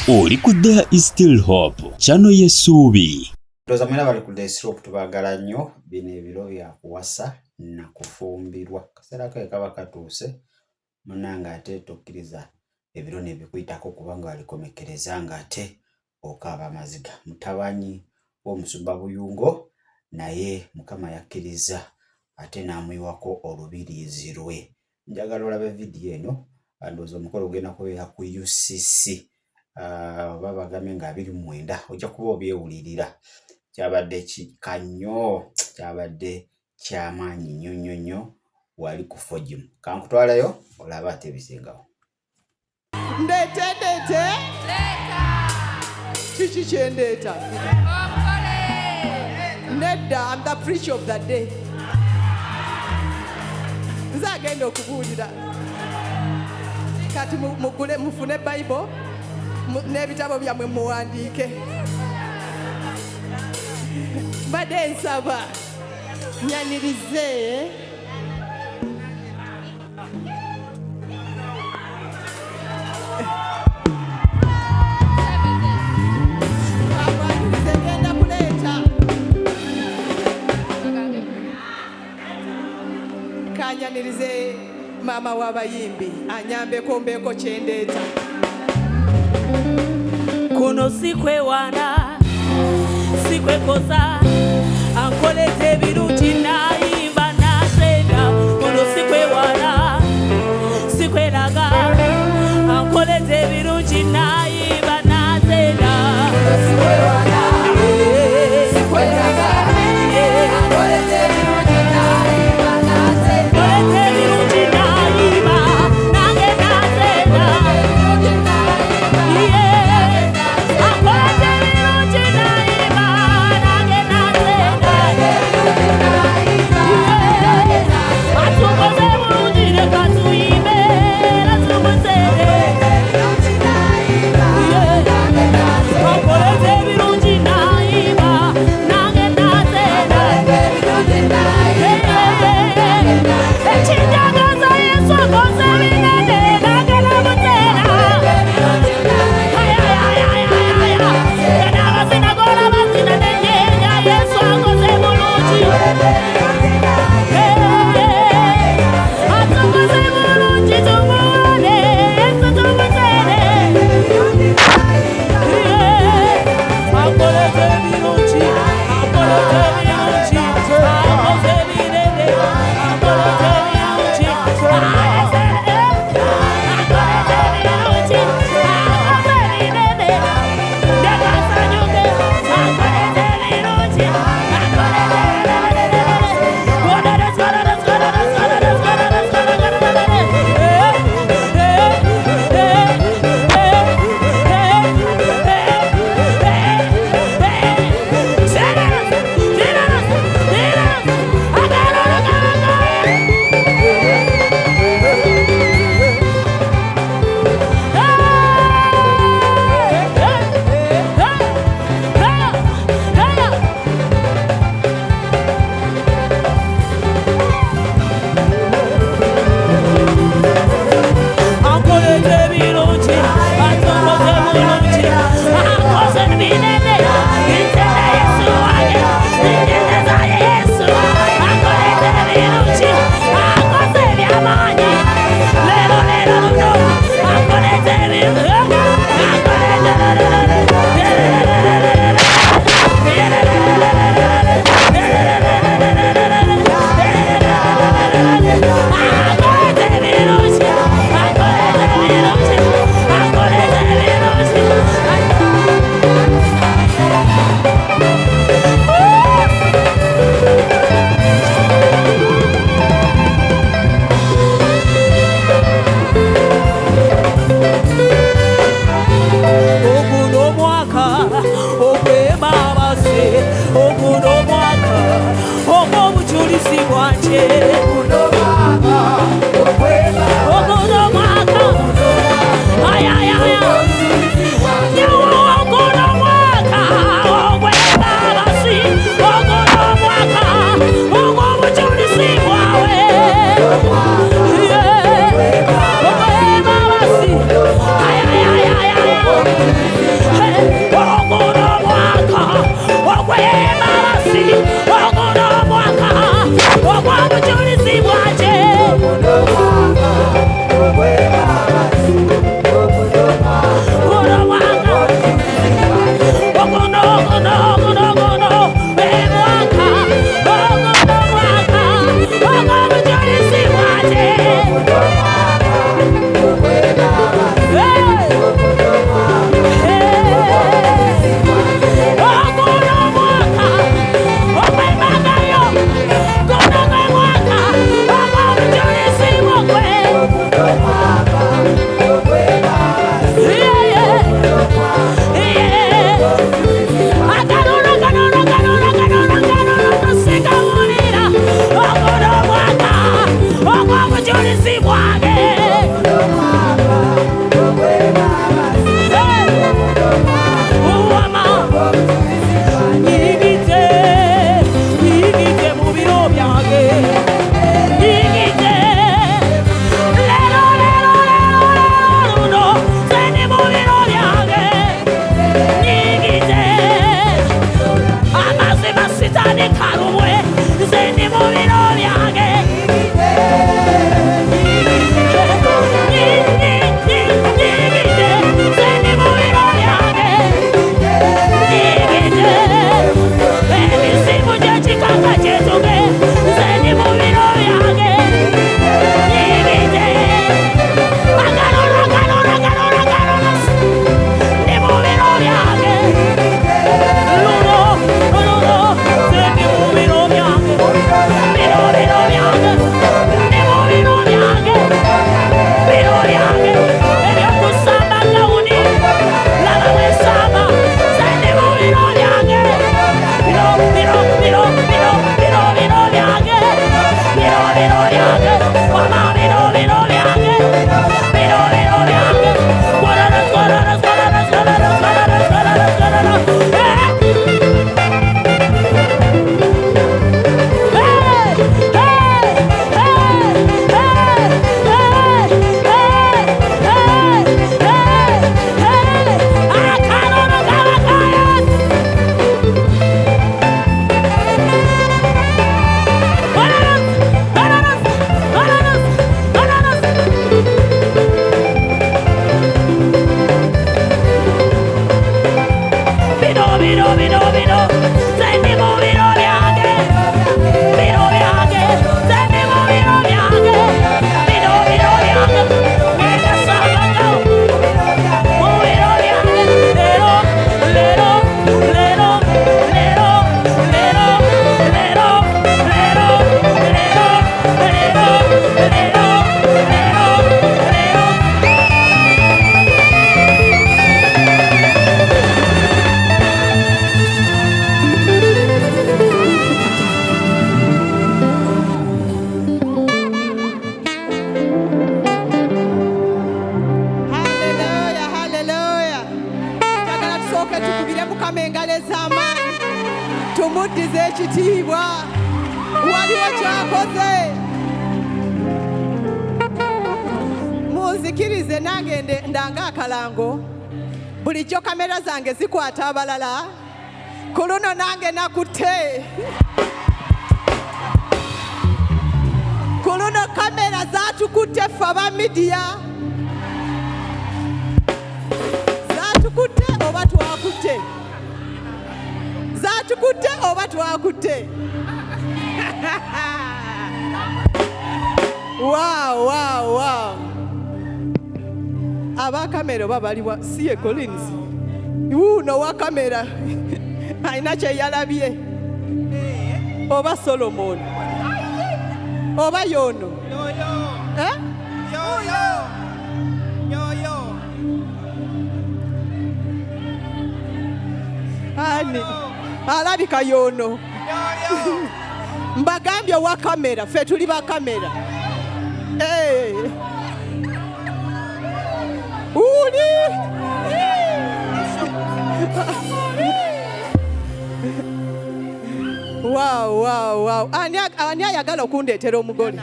Oli ku There is Still Hope channel y'essuubi. Ndoza mwena bali ku There is Still Hope tubagala nnyo bino ebiro bya kuwasa na kufumbirwa. Kaseera ke kaba katuuse munanga ate tokkiriza ebiro ne bikuyitako kubanga walikomekereza nga ate okaaba amaziga. Mutabanyi w'omusumba Buyungo naye Mukama yakkiriza ate n'amuyiwako olubiriizi lwe. Njagala olabe vidiyo eno ndowooza omukolo ogenda kubeera ku UCC. Babagamye nga 29 ojja kuba obyewulirira. Kyabadde kikanyo, kyabadde kyamaanyi nnyo wali ku Fojimu. Kankutwalayo olaba ate bisingawo. Ndete leta kiki kyendeeta nedda. I'm the preacher of the day. Nze agenda okubuulira kati mugule mufune Bible n'ebitabo byammwe muwandiike. Mbadde nsaba nyanirize genda kuleeta kanyanirize maama w'abayimbi anyambeko mbeeko kyendeeta. Kuno sikwewana sikwekoza ankolete ebirungi nayimba nasenda. Kuno sikwewana sikweraga ankolete ebirungi nayimba nasenda. Sikweraga sikweraga ankolete ebirungi nayimba nasenda. Ankolete ebirungi nayimba nange nasenda. Mukama engalo ez'amaanyi tumuddize ekitiibwa waliwo kyakoze. Munzikirize nange ndanga akalango bulijjo kamera zange zikwata abalala ku luno nange nakutte. Ku luno kamera zatukutte ffe aba midiya. Zatukutte oba twakutte? Zatukutte oba twakutte? Wow. Aba kamera oba baliwa siye Collins. Uno wa kamera alina kye yalabye. Oba Solomon. Oba yono. Yoyo. Ani alabika yono. Mbagambye wa kamera, ffe tuli ba kamera. Uli. Wow. Ani ayagala okundeetera omugole?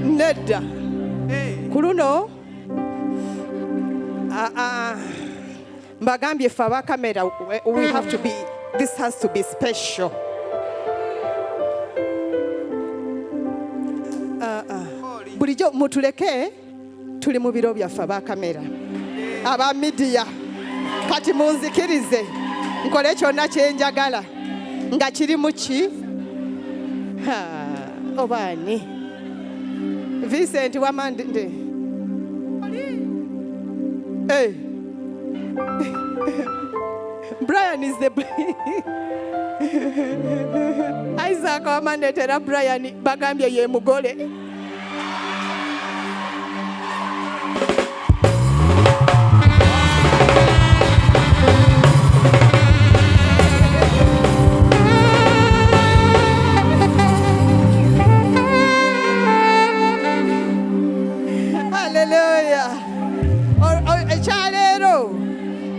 Nedda. Ku luno mbagambye ffe aba kamera, we have to be, this has to be special. Bulijjo mutuleke tuli mu biro byaffe aba kamera aba midiya. Kati munzikirize nkole kyonna kyenjagala nga kiri mu ki obaani Vincent Wamande. Brian is the Isaac Wamande tera Brian bagambye ye mugole.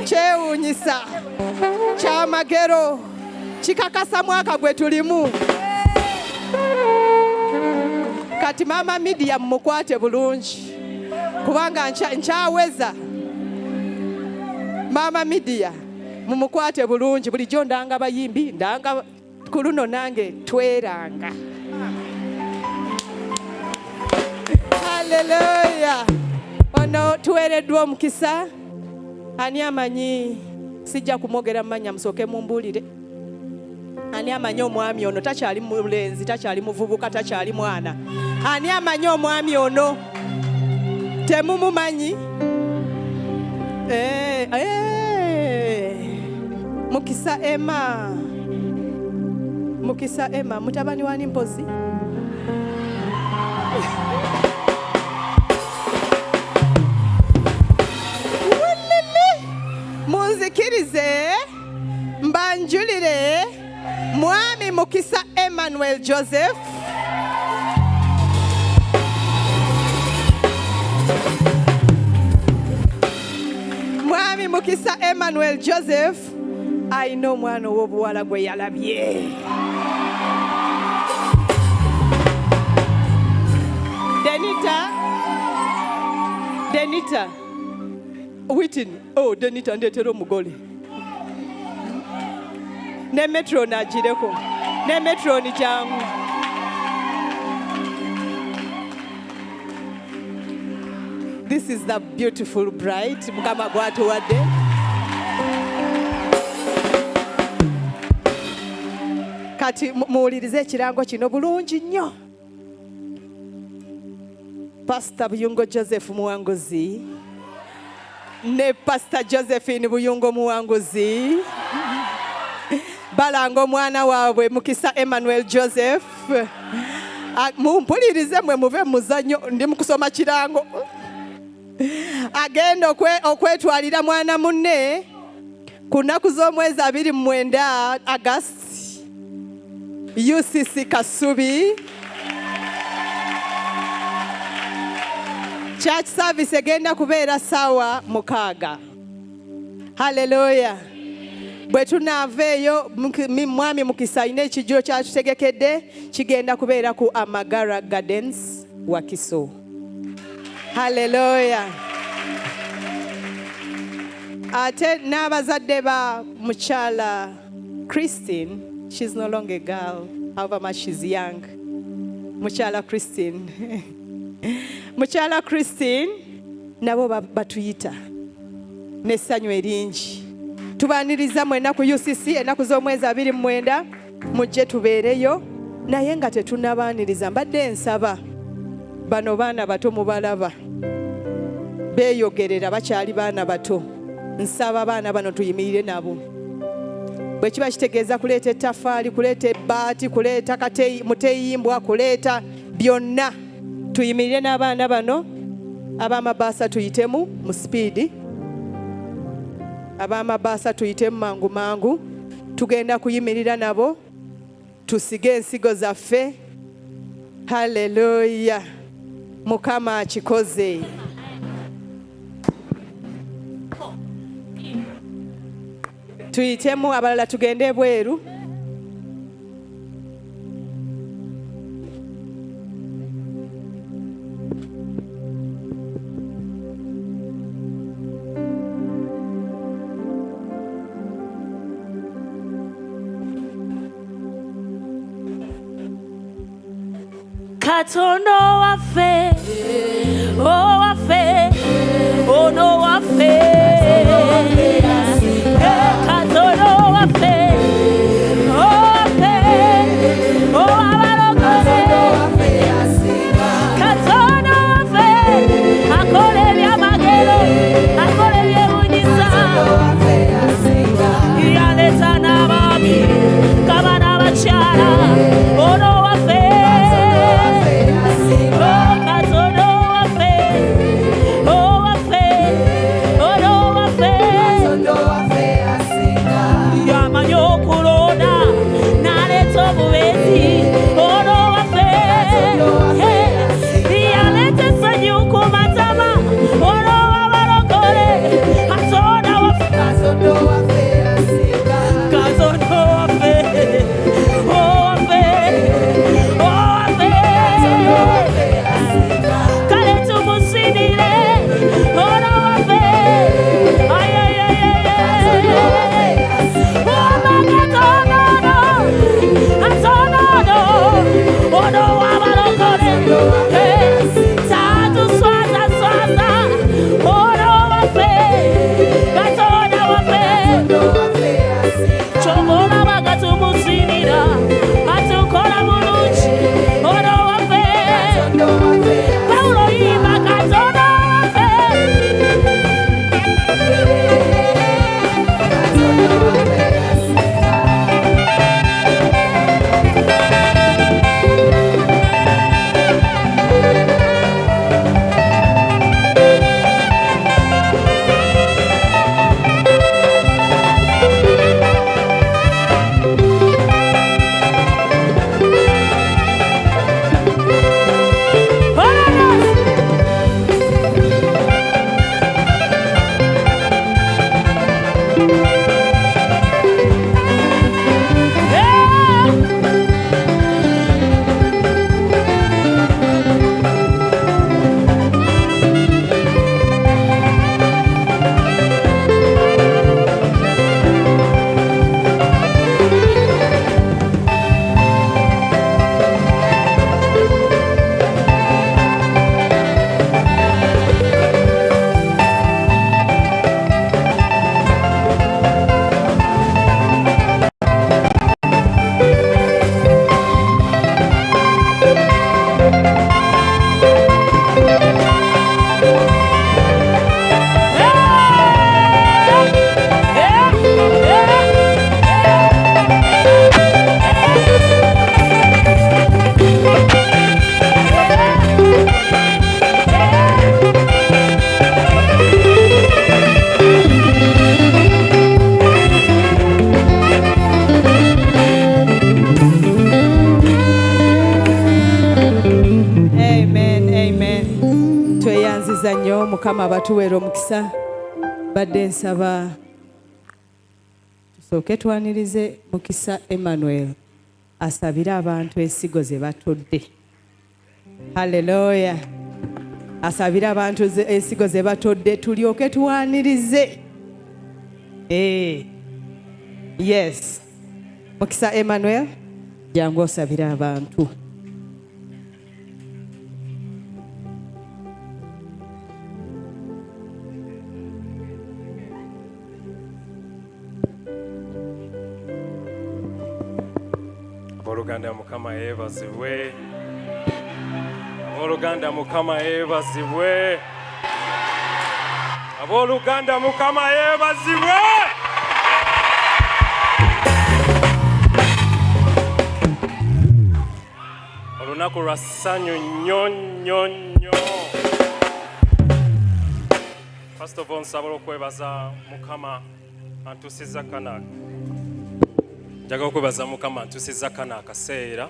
Kyewuunyisa kyamagero kikakasa mwaka gwe tulimu. Kati mama midiya mumukwate bulungi kubanga nkyaweza. Mama midiya mumukwate bulungi. Bulijjo ndanga bayimbi, ndanga ku luno nange tweranga. Haleluya. Ono tuweereddwa omukisa. Ani amanyi sijja kumwogera mmanya musooke mumbuulire. Ani amanyi omwami ono takyali mulenzi, takyali muvubuka, takyali mwana? Ani amanyi omwami ono? Temumumanyi? Mukisa Emma mutabani wani mpozi? Munzikirize mbanjulire mwami Mukisa Emmanuel Joseph. Mwami Mukisa Emmanuel Joseph ayina omwana ow'obuwala gwe yalabye. Denita Whitney. Oh, Denita ndeetera omugole. Ne Metron agireko. Ne Metron kyangu. This is the beautiful bride. Mukama gwatuwadde. Kati muwulirize ekirango kino bulungi nnyo. Pastor Buyungo Joseph Muwanguzi ne Pastor Josephine Buyungo Muwanguzi balanga omwana waabwe Mukisa Emmanuel Joseph. Mumpulirize mwe muve muzanyo, ndi mukusoma kirango. Agenda okwetwalira mwana munne ku nnaku z'omwezi 29 August UCC Kasubi. church service egenda kubeera ssaawa 6. Haleluya. Bwe tunaaveeyo mwami Mukisa alina ekijjulo kyatutegekedde kigenda kubeera ku Amagara Gardens Wakiso. Haleluya. Ate n'abazadde ba mukyala Christine, she's no longer a girl, however much she's young. Mukyala Christine. Mukyala Christine nabo batuyita n'essanyu eringi. Tubaaniriza mwena ku UCC ennaku z'omwezi 29 mujje tubeereyo, naye nga tetunnabaaniriza. Mbadde nsaba bano baana bato mubalaba beeyogerera, bakyali baana bato. Nsaba baana bano tuyimirire nabo. Bwe kiba kitegeeza kuleeta ettaffaali, kuleeta ebbaati, kuleeta muteeyimbwa, kuleeta byonna, tuyimirire n'abaana bano. Ab'amabaasa tuyitemu mu sipiidi, ab'amabaasa tuyitemu mangu mangu. Tugenda kuyimirira nabo tusige ensigo zaffe. Haleluya. Mukama akikoze. Tuyitemu abalala tugende ebweru. Katondo waffe, oh waffe, oh no waffe, Katondo waffe, oh waffe, oh abalokole, Katondo waffe, akole ebyamagero, akole ebyewunyisa, yaleta n'abaami, kaba n'abakyala, oh no waffe. Oh, Tuweereza nnyo Mukama abatuweera omukisa. Badde nsaba tusooke twanirize Mukisa Emmanuel asabire abantu ensigo ze batodde. Haleluya. Asabire abantu ensigo ze batodde tulyoke tuwanirize. Yes. Mukisa Emmanuel, jangu osabire abantu. Abooluganda Mukama yeebazibwe. Abooluganda Mukama yeebazibwe. Abooluganda Mukama yeebazibwe. Olunaku lwa ssanyu nnyo nnyo nnyo. First of all, nsobola okwebaza Mukama antuusizza kano. Njagala okwebaza Mukama antuusizza kano akaseera.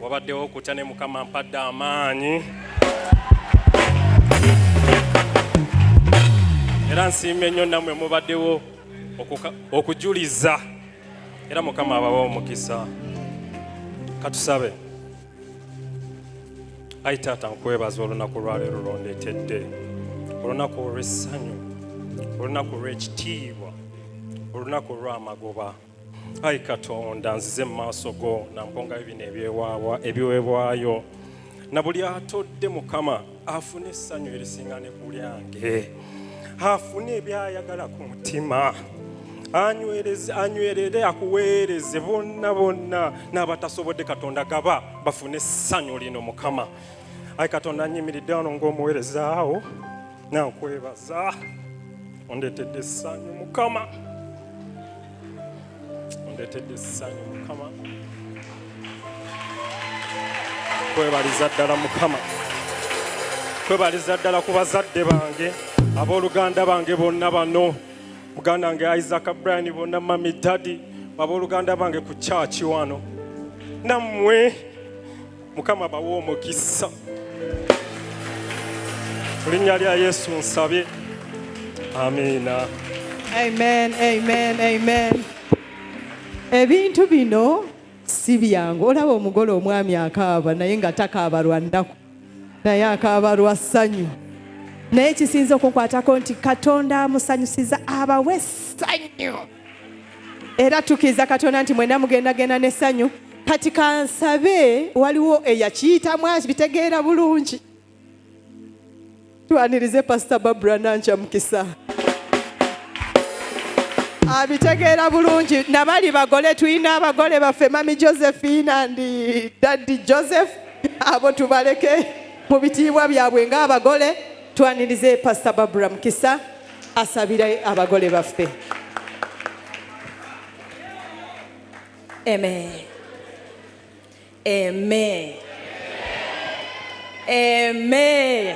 Wabaddewo okutya ne Mukama ampadde amaanyi. Era nsiimye nnyo nammwe mubaddewo okujuliza. Era Mukama abawa omukisa. Katusabe. Ayi Taata nkwebaza olunaku lwaleero lwondeetedde. Olunaku olw'essanyu. Olunaku lw'ekitiibwa. Olunaku lw'amagoba. Ayi Katonda nzize mu maaso go nampongayo bino ebiweebwayo. Na buli atodde Mukama afune essanyu erisinga ne ku lyange. Afune ebyayagala ku mutima. Anywerere akuweereze bonna n'abatasobodde Katonda gaba bafune essanyu lino Mukama. Ayi Katonda nyimiridde wano ng'omuweereza awo nankwebaza. Ondeetedde essanyu Mukama. Ondeetedde essanyu Mukama. Kwebaliza ddala Mukama. Kwebaliza ddala ku bazadde bange, abooluganda bange bonna bano. Muganda wange Isaac Brian bonna mami daddy, abooluganda bange ku church wano. Nammwe Mukama bawa omukisa. Mu linnya lya Yesu nsabye. Amiina. Amen, amen, amen. Ebintu bino si byangu. Olaba omugole omwami akaaba naye nga takaaba lwa nnaku, naye akaaba lwa ssanyu. Naye kisinza okukwatako nti Katonda amusanyusiza abawe essanyu. Era tukiriza Katonda nti mwena mugendagenda n'essanyu. Kati kansabe waliwo eyakiyitamu abitegeera bulungi. Twanirize Pastor Barbara Nancha Mukisa. Abitegeera bulungi. Nabali bagole tuyina abagole baffe Mami Josephine and Daddy Joseph. Abo tubaleke mu bitiibwa byabwe ng'abagole. Twanirize Pastor Barbara Mukisa asabire abagole baffe. Amen. Amen. Amen.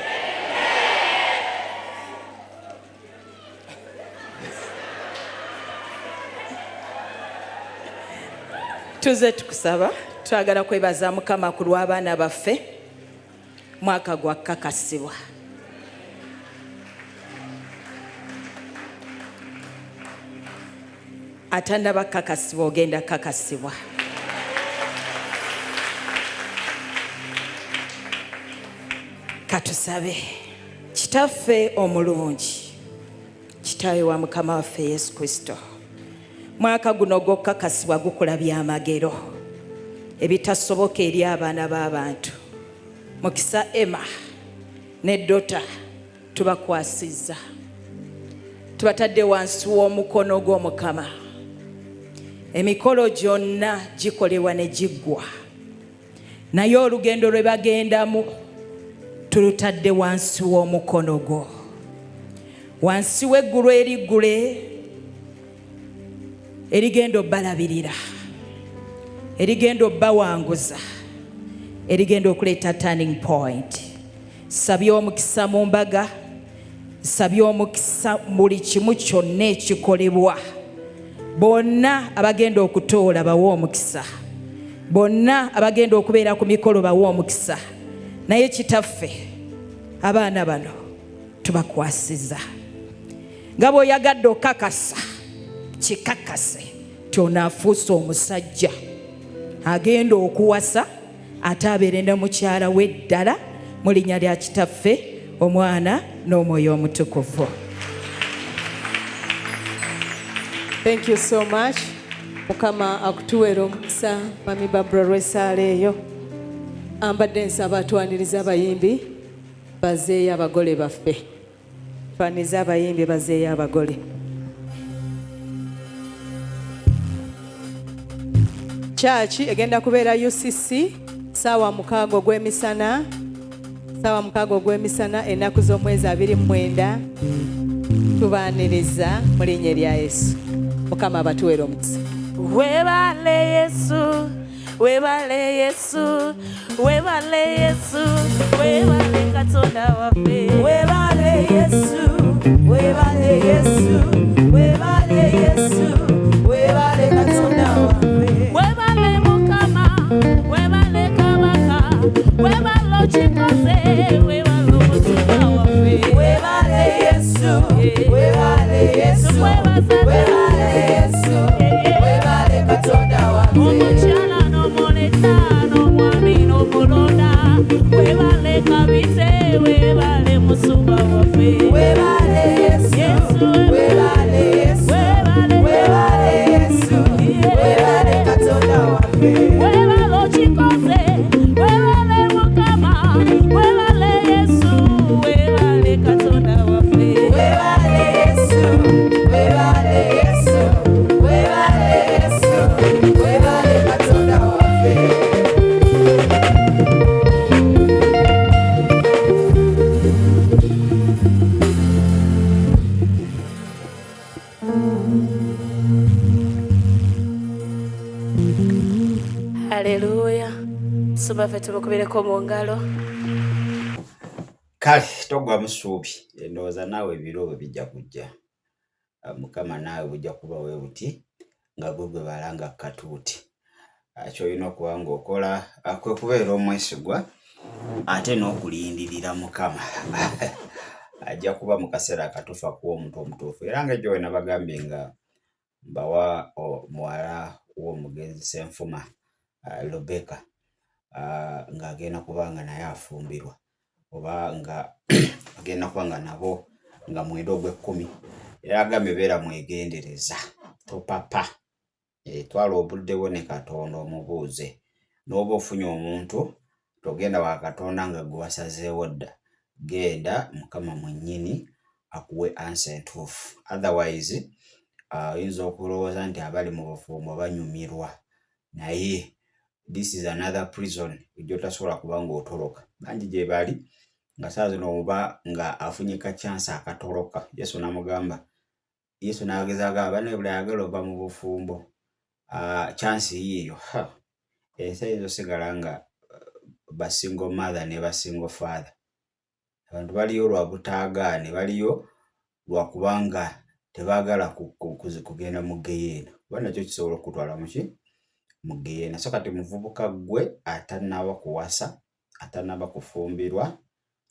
Tuze tukusaba twagala kwebaza Mukama ku lw'abaana baffe mwaka gwa kakasibwa. Atanda kakasibwa ogenda kakasibwa. Katusabe. Kitaffe omulungi, Kitaawe wa Mukama waffe Yesu Kristo, mwaka guno gw'okukakasibwa gukulabya amagero ebitasoboka eri abaana b'abantu. Mukisa Emma ne Dota tubakwasizza, tubatadde wansi w'omukono gw'Omukama. Emikolo gyonna gikolebwa ne giggwa, naye olugendo lwe bagendamu tulutadde wansi w'omukono gwo. Wansi w'eggulu eriggule erigenda obbalabirira, erigenda obbawanguza, erigenda okuleeta turning point. Sabye omukisa mu mbaga, sabye omukisa buli kimu kyonna ekikolebwa. Bonna abagenda okutoola bawa omukisa, bonna abagenda okubeera ku mikolo bawa omukisa. Naye Kitaffe abaana bano tubakwasiza nga bw'oyagadde okakasa kikakase tyonaafuusa omusajja agenda okuwasa ate abeere ne mukyala we ddala mu linnya lya Kitaffe, Omwana n'Omwoyo Omutukuvu. Thank you so much. Mukama akutuweera omukisa Mami Barbara Rwesaleeyo. Ambadde nsaba atwaniriza abayimbi bazeeyo abagole baffe. Twaniriza abayimbi bazeeyo abagole. Church egenda kubeera UCC saawa 6 ogw'emisana. Saawa 6 ogw'emisana ennaku z'omwezi 29. Tubaaniriza mu linnya lya Yesu. Mukama abatuweera omukisa. Webale Yesu, webale Yesu, webale Yesu, webale Katonda waffe. Webale Yesu, webale Yesu, webale Yesu, webale Katonda waffe. Webale Mukama, webale Kabaka, webale Chikoze, webale Omutukuvu waffe. Webale Yesu, webale Yesu, webale Yesu, webale Katonda waffe. Omukyala n'omuleta n'omwami n'omulonda, webale Kabise, webale Musumba waffe. Webale Yesu, webale Yesu, webale Yesu, webale Katonda waffe. Webale Chikoze, webale Mukama, webale Yesu, webale Katonda waffe. Webale Yesu, webale Yesu, webale Yesu, webale Katonda waffe. Haleluya. Soma ffe tubakubireko mu ngalo. Kale togwa musuubi endowooza naawe ebiro bijja kujja. Mukama naawe bujja kuba bwe buti nga gwe balanga katuuti. Ky'olina okuba ng'okola kwe kubeera omwesigwa ate n'okulindirira Mukama. Ajja kuba mu kaseera akatuufu akuwa omuntu omutuufu. Era nga gyo nabagambye nga mbawa muwala w'omugenzi Ssenfuma Rebecca ng'agenda kuba nga naye afumbirwa oba nga agenda kuba nga nabo nga mwenda ogw'ekkumi. Era agambye beera mwegendereza topapa. Twala obudde bwo ne Katonda omubuuze. N'oba ofunye omuntu togenda wa Katonda nga gwe wasazeewo dda. Genda Mukama mwennyini akuwe ansa entuufu. Otherwise oyinza okulowooza nti abali mu bufumbo banyumirwa. Naye this is another prison ejjo tasobola kuba ng'otoloka. Bangi gye bali nga saa zino oba nga afunye ka chance akatoloka. Yesu n'amugamba, Yesu n'agezaako abana buli ayagala ova mu bufumbo. Chance yiyo. Ensi ezo sigala nga basingo mother ne basingo father. Abantu baliyo lwa butaagaane, baliyo lwa kubanga tebaagala kugenda mu geyeena. Kuba nakyo kisobola okutwala mu geyeena. So kati muvubuka gwe atannaba kuwasa, atannaba kufumbirwa,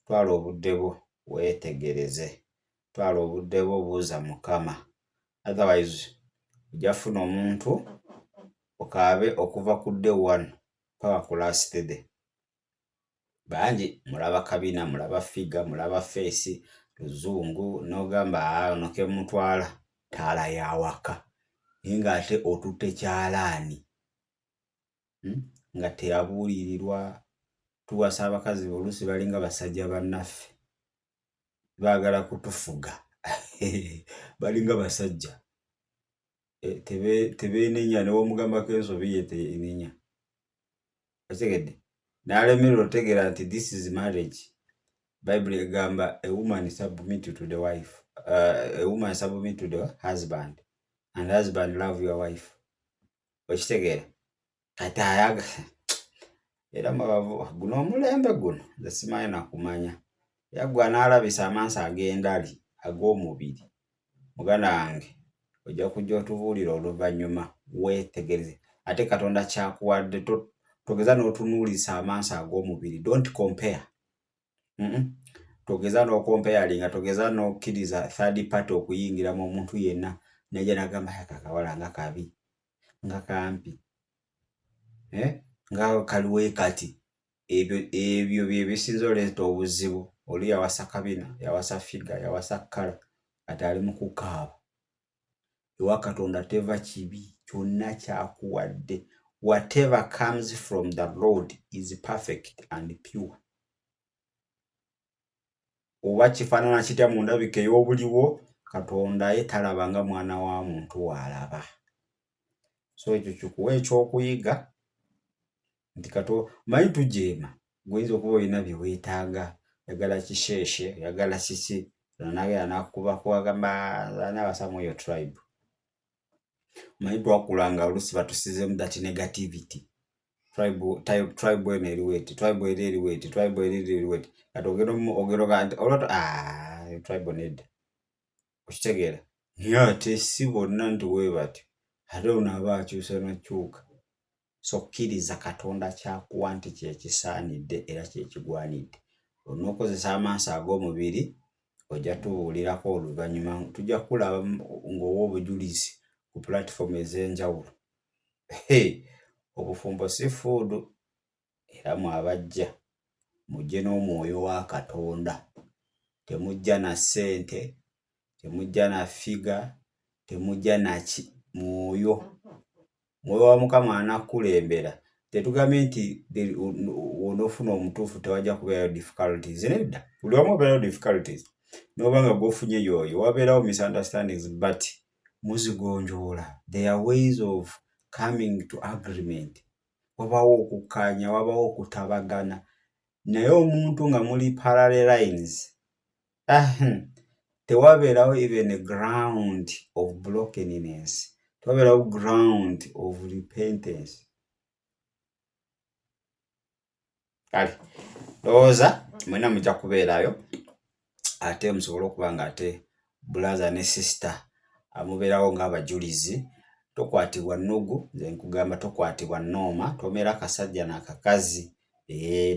twala obudde bwo weetegereze. Twala obudde bwo buuza Mukama. Otherwise ojja funa omuntu okaabe okuva ku day 1 paka ku last day. Bangi mulaba kabina, mulaba figa, mulaba face, luzungu n'ogamba ono ke mutwala taala ya waka. Naye ng'ate otutte kyalaani. Nga teyabuulirirwa. Tuwasa abakazi oluusi balinga basajja bannaffe. Baagala kutufuga. Balinga basajja. Tebeenenya n'omugambako ensobi ye teenenya. Otegedde? N'alemererwa otegeera nti this is marriage. Bible egamba a woman submit to the wife. A woman submit to the husband. And husband love your wife. Okitegeera? Kati ayaga. Era mabavu guno omulembe guno nze simanyi nakumanya. Yaggwa n'alabisa amaaso ag'endali ag'omubiri. Muganda wange ojja kujja otubuulira oluvannyuma weetegereze. Ate Katonda kyakuwadde togeza n'otunuulisa amaaso ag'omubiri. Don't compare. togeza n'okompeyalinga togeza n'okkiriza third party okuyingira mu omuntu yenna najja nagamba akakawala nga kabi nga kampi nga kaliwe kati ebyo bye bisinza oleeta obuzibu. Oli yawasa kabina yawasa figa yawasa kkala ate ali mu kukaaba. Ewa Katonda teva kibi kyonna kyakuwadde. Whatever comes from the Lord is perfect and pure. Oba kifaanana kitya mu ndabika ey'obuliwo Katonda ye talaba nga mwana wa muntu w'alaba. So ekyo kikuwa ekyokuyiga nti manyi tujeema gwinza okuba olina bye weetaaga yagala kisheeshe yagala kiki nanaga nakuba kwagamba n'abasamu eyo tribe. Manyi twakulanga olusi batusizemu that negativity. Tribe eno eriweti tribe eri eriweti tribe eri eriweti kati ogero ganti olwoto tribe nedda okitegeera naye ate si bonna nti bwe batyo ate ono aba akyusa n'akyuka. So kkiriza Katonda kyakuwa nti kyekisaanidde era kyekigwanidde. Onookozesa amaaso ag'omubiri ojja tubuulirako oluvannyuma tujja kulaba ng'owa obujulizi ku platform ez'enjawulo. Obufumbo si fuudu era mwabajja mujje n'omwoyo wa Katonda. Temujja na ssente temujja na figa temujja na mwoyo wa Mukama anakulembera. Tetugambye nti onofuna omutuufu tewajja kubeerayo difficulties. Nedda buli wamu wabeerayo difficulties n'oba nga gwofunye yoyo wabeerawo misunderstandings but muzigonjoola. There are ways of coming to agreement. Wabawo okukkaanya wabawo okutabagana naye omuntu nga muli parallel lines tewabeerawo even a ground of brokenness. Tewabeerawo ground of repentance. Kale lowooza mwena mujja kubeerayo ate musobole okuba nga ate brother ne sister amubeerawo ng'abajulizi. Tokwatibwa nnugu nze nkugamba tokwatibwa nnooma tomera kasajja n'akakazi.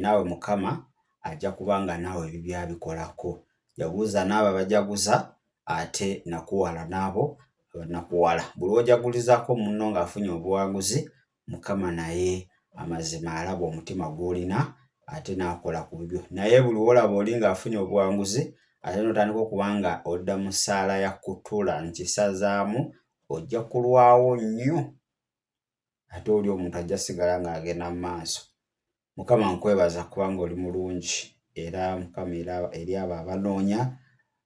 Naawe Mukama ajja kubanga naawe bibya bikolako. Jaguza n'abo abajaguza ate nakuwala n'abo nakuwala. Buli ojagulizaako munno ng'afunye obuwanguzi Mukama naye amazima alaba omutima gw'olina ate n'akola ku bibyo. Naye buli olaba oli ng'afunye obuwanguzi ate n'otandika okuba nga odda mu ssaala ya kutula nkisazaamu ojja kulwawo nnyo ate oli omuntu ajja sigala ng'agenda mu maaso. Mukama nkwebaza kubanga oli mulungi era Mukama eri abo abanoonya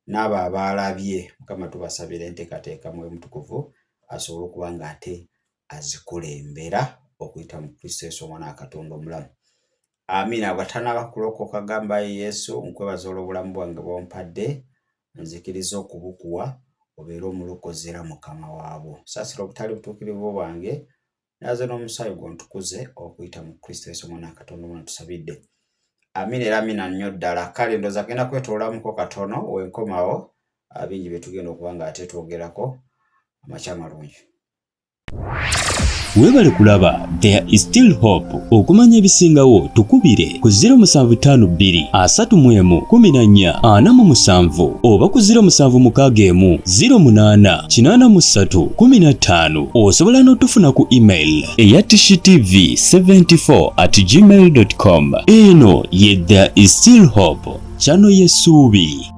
n'abo abaalabye. Mukama tubasabira enteekateeka Mwoyo Mutukuvu asobole okuba nga ate azikulembera okuyita mu Kristo Yesu omwana wa Katonda omulamu. Amiina. Bw'atannaba kulokoka gamba Yesu nkwebaza olw'obulamu bwange bw'ompadde nzikiriza okubukuwa obeera omulokozi era Mukama waabwo. Saasira obutali butuukirivu bwange naze n'omusaayi gw'ontukuze okuyita mu Kristo Yesu omwana wa Katonda omulamu tusabidde. Amiina era amiina nnyo ddala. Kale ndooza genda kwetoolamuko katono wenkomawo bingi bye tugenda okuba nga ate twogerako. Amakya malungi. Weebale kulaba There is Still Hope. Okumanya ebisingawo tukubire ku 0752 31 14 47 oba ku 0761 08 83 15. Osobola n'otufuna ku email eya tshitv74@gmail.com. Eno ye There is Still Hope, channel y'essuubi.